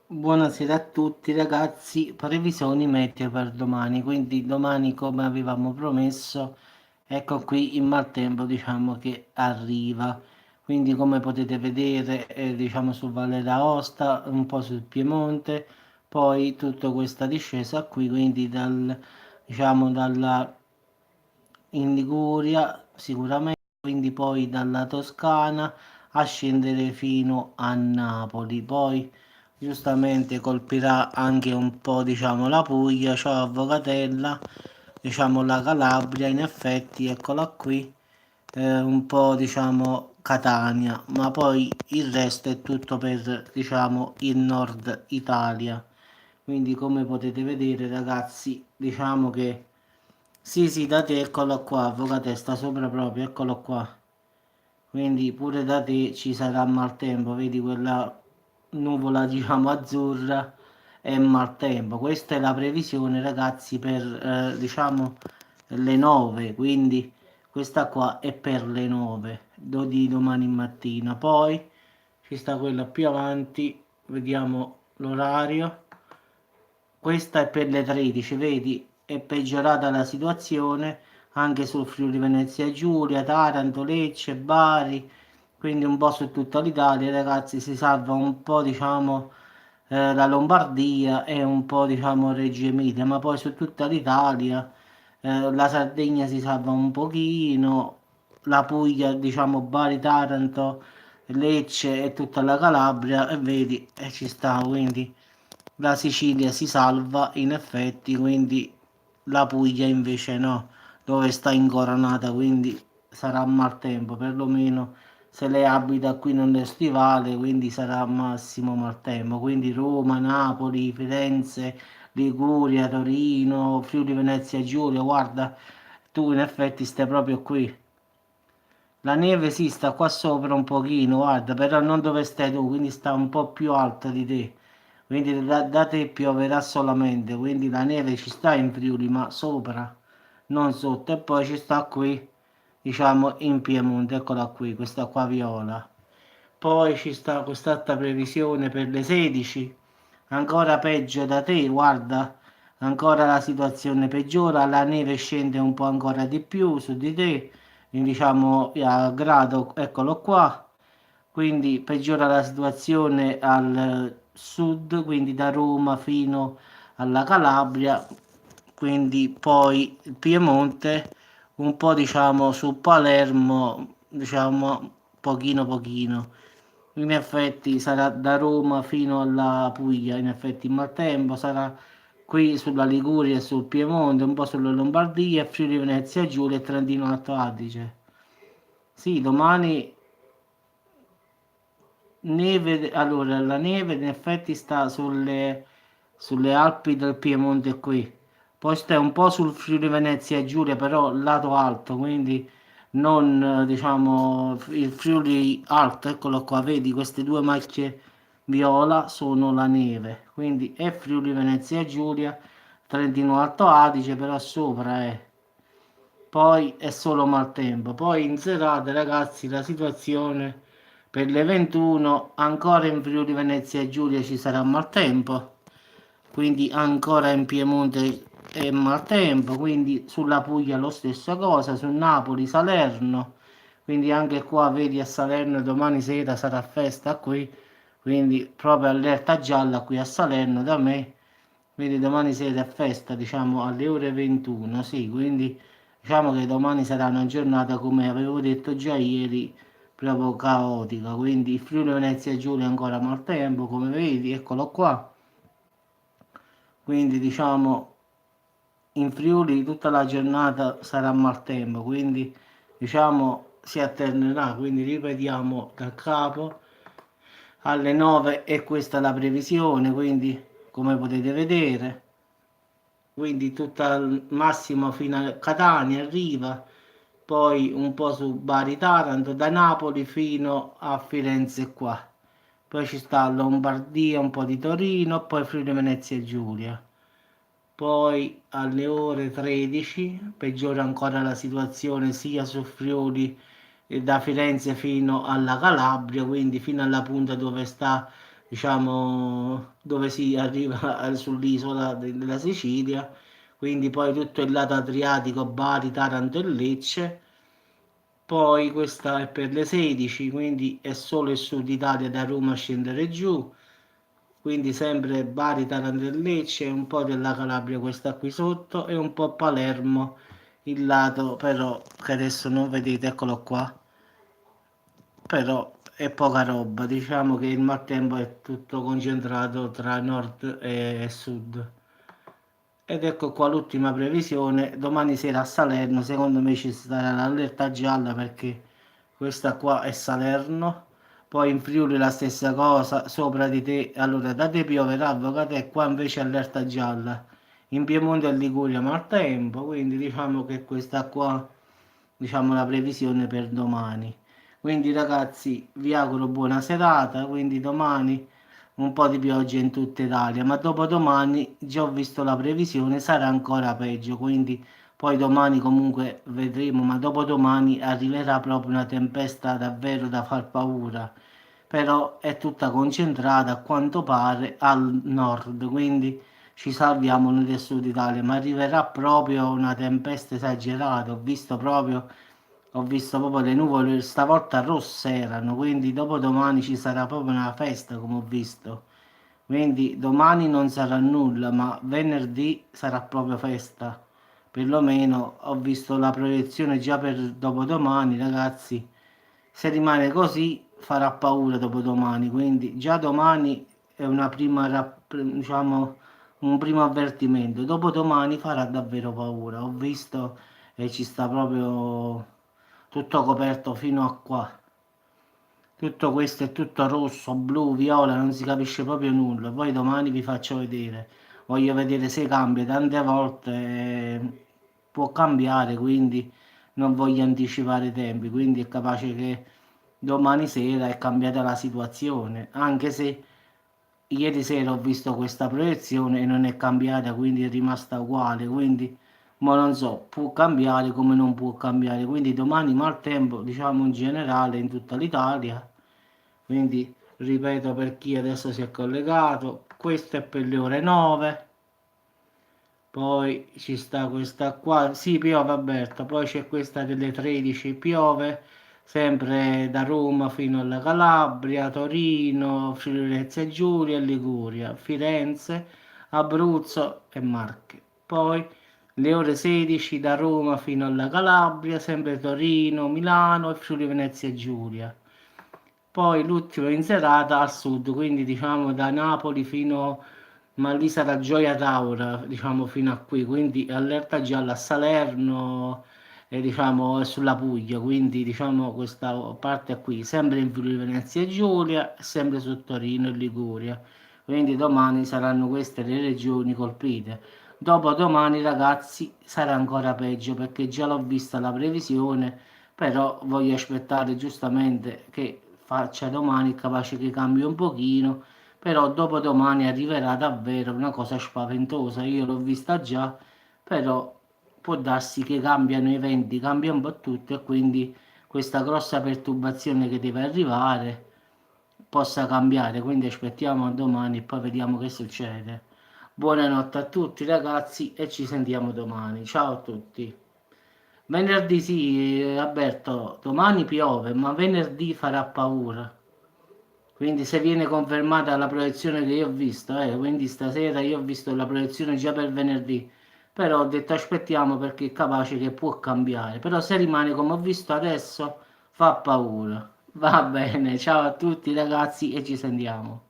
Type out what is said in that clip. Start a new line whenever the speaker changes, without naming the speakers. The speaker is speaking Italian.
Buonasera a tutti ragazzi, previsioni meteo per domani, quindi domani come avevamo promesso, ecco qui il maltempo diciamo che arriva, quindi come potete vedere diciamo su Valle d'Aosta, un po' sul Piemonte, poi tutta questa discesa qui, quindi diciamo dalla in Liguria sicuramente, quindi poi dalla Toscana a scendere fino a Napoli, poi giustamente colpirà anche un po' diciamo la Puglia, ciò Avocatella, diciamo la Calabria, in effetti eccola qui, un po' diciamo Catania, ma poi il resto è tutto per diciamo il nord Italia. Quindi come potete vedere ragazzi, diciamo che sì, sì, da te eccolo qua, avvocato, sta sopra proprio, eccolo qua. Quindi pure da te ci sarà maltempo, vedi quella nuvola diciamo azzurra è maltempo. Questa è la previsione ragazzi per diciamo le 9, quindi questa qua è per le 9 di domani mattina. Poi ci sta quella più avanti, vediamo l'orario. Questa è per le 13, vedi? È peggiorata la situazione anche sul Friuli Venezia Giulia, Taranto, Lecce, Bari, quindi un po' su tutta l'Italia, ragazzi, si salva un po', diciamo, la Lombardia e un po', diciamo, Reggio Emilia, ma poi su tutta l'Italia, la Sardegna si salva un pochino, la Puglia, diciamo, Bari, Taranto, Lecce e tutta la Calabria, e vedi, e ci sta, quindi la Sicilia si salva in effetti, quindi la Puglia invece no, dove sta incoronata, quindi sarà maltempo, perlomeno se lei abita qui nell'estivale, quindi sarà massimo maltempo, quindi Roma, Napoli, Firenze, Liguria, Torino, Friuli Venezia Giulia, guarda, tu in effetti stai proprio qui. La neve sì, sta qua sopra un pochino, guarda, però non dove stai tu, quindi sta un po' più alta di te. Quindi da te pioverà solamente, quindi la neve ci sta in Friuli, ma sopra, non sotto. E poi ci sta qui, diciamo, in Piemonte, eccola qui, questa qua viola. Poi ci sta quest'altra previsione per le 16, ancora peggio da te, guarda, ancora la situazione peggiora, la neve scende un po' ancora di più su di te, diciamo a grado, eccolo qua, quindi peggiora la situazione al sud, quindi da Roma fino alla Calabria, quindi poi il Piemonte, un po' diciamo su Palermo, diciamo pochino pochino. In effetti sarà da Roma fino alla Puglia, in effetti il maltempo sarà qui sulla Liguria e sul Piemonte, un po' sulla Lombardia, Friuli Venezia Giulia e Trentino Alto Adige. Sì, domani neve, allora la neve in effetti sta sulle Alpi del Piemonte qui, poi sta un po' sul Friuli Venezia Giulia, però lato alto, quindi non diciamo il Friuli alto, eccolo qua, vedi queste due macchie viola sono la neve, quindi è Friuli Venezia Giulia, Trentino Alto Adige, però sopra è. Poi è solo maltempo. Poi in serata, ragazzi, la situazione per le 21 ancora in Friuli Venezia Giulia ci sarà maltempo, quindi ancora in Piemonte è maltempo, quindi sulla Puglia lo stesso cosa, su Napoli, Salerno, quindi anche qua vedi a Salerno domani sera sarà festa qui, quindi proprio allerta gialla qui a Salerno da me. Quindi domani sera è festa, diciamo alle ore 21, sì, quindi diciamo che domani sarà una giornata, come avevo detto già ieri, proprio caotica. Quindi il Friuli Venezia Giulia ancora maltempo, come vedi, eccolo qua. Quindi diciamo in Friuli tutta la giornata sarà maltempo, quindi diciamo si alternerà, quindi ripetiamo da capo alle 9 e questa è la previsione, quindi come potete vedere. Quindi tutta al massimo fino a Catania arriva, poi un po' su Bari Taranto, da Napoli fino a Firenze qua. Poi ci sta Lombardia, un po' di Torino, poi Friuli Venezia Giulia. Poi alle ore 13 peggiora ancora la situazione sia su Friuli da Firenze fino alla Calabria, quindi fino alla punta dove sta diciamo, dove si arriva sull'isola della Sicilia, quindi poi tutto il lato Adriatico, Bari, Taranto e Lecce. Poi questa è per le 16, quindi è solo il sud Italia da Roma a scendere giù, quindi sempre Bari, Taranto e Lecce, un po' della Calabria questa qui sotto e un po' Palermo, il lato però che adesso non vedete, eccolo qua, però è poca roba, diciamo che il maltempo è tutto concentrato tra nord e sud. Ed ecco qua l'ultima previsione, domani sera a Salerno, secondo me ci sarà l'allerta gialla perché questa qua è Salerno, poi in Friuli la stessa cosa, sopra di te, allora da te pioverà, avvocato, e qua invece allerta gialla, in Piemonte e Liguria maltempo, quindi diciamo che questa qua, diciamo la previsione per domani. Quindi ragazzi vi auguro buona serata, quindi domani un po' di pioggia in tutta Italia, ma dopodomani già ho visto la previsione, sarà ancora peggio, quindi poi domani comunque vedremo, ma dopodomani arriverà proprio una tempesta davvero da far paura, però è tutta concentrata a quanto pare al nord, quindi ci salviamo noi del sud Italia, ma arriverà proprio una tempesta esagerata, ho visto proprio le nuvole, stavolta rosse erano, quindi dopodomani ci sarà proprio una festa, come ho visto. Quindi domani non sarà nulla, ma venerdì sarà proprio festa. Perlomeno ho visto la proiezione già per dopodomani, ragazzi. Se rimane così farà paura dopodomani, quindi già domani è una prima, diciamo, un primo avvertimento. Dopodomani farà davvero paura. Ho visto e ci sta proprio tutto coperto fino a qua. Tutto questo è tutto rosso, blu, viola, non si capisce proprio nulla. Poi domani vi faccio vedere. Voglio vedere se cambia. Tante volte può cambiare, quindi non voglio anticipare i tempi. Quindi è capace che domani sera è cambiata la situazione. Anche se ieri sera ho visto questa proiezione e non è cambiata, quindi è rimasta uguale. Quindi, ma non so, può cambiare come non può cambiare. Quindi domani maltempo, diciamo in generale in tutta l'Italia. Quindi ripeto per chi adesso si è collegato, questo è per le ore 9, poi ci sta questa qua, sì piove Alberto, poi c'è questa delle 13, piove sempre da Roma fino alla Calabria, Torino, Friuli Venezia Giulia e Liguria, Firenze, Abruzzo e Marche. Poi le ore 16 da Roma fino alla Calabria, sempre Torino, Milano e Friuli Venezia Giulia. Poi l'ultimo in serata al sud, quindi diciamo da Napoli fino, ma lì sarà Gioia Taura, diciamo fino a qui, quindi allerta gialla a Salerno e diciamo sulla Puglia, quindi diciamo questa parte qui, sempre in Friuli Venezia Giulia, e sempre su Torino e Liguria. Quindi domani saranno queste le regioni colpite. Dopodomani ragazzi sarà ancora peggio perché già l'ho vista la previsione, però voglio aspettare giustamente che faccia domani, capace che cambi un pochino, però dopodomani arriverà davvero una cosa spaventosa, io l'ho vista già, però può darsi che cambiano i venti, cambia un po' tutto e quindi questa grossa perturbazione che deve arrivare possa cambiare, quindi aspettiamo a domani e poi vediamo che succede. Buonanotte a tutti ragazzi e ci sentiamo domani. Ciao a tutti. Venerdì sì, Alberto, domani piove, ma venerdì farà paura. Quindi se viene confermata la proiezione che io ho visto, quindi stasera io ho visto la proiezione già per venerdì, però ho detto aspettiamo perché è capace che può cambiare, però se rimane come ho visto adesso fa paura. Va bene, ciao a tutti ragazzi e ci sentiamo.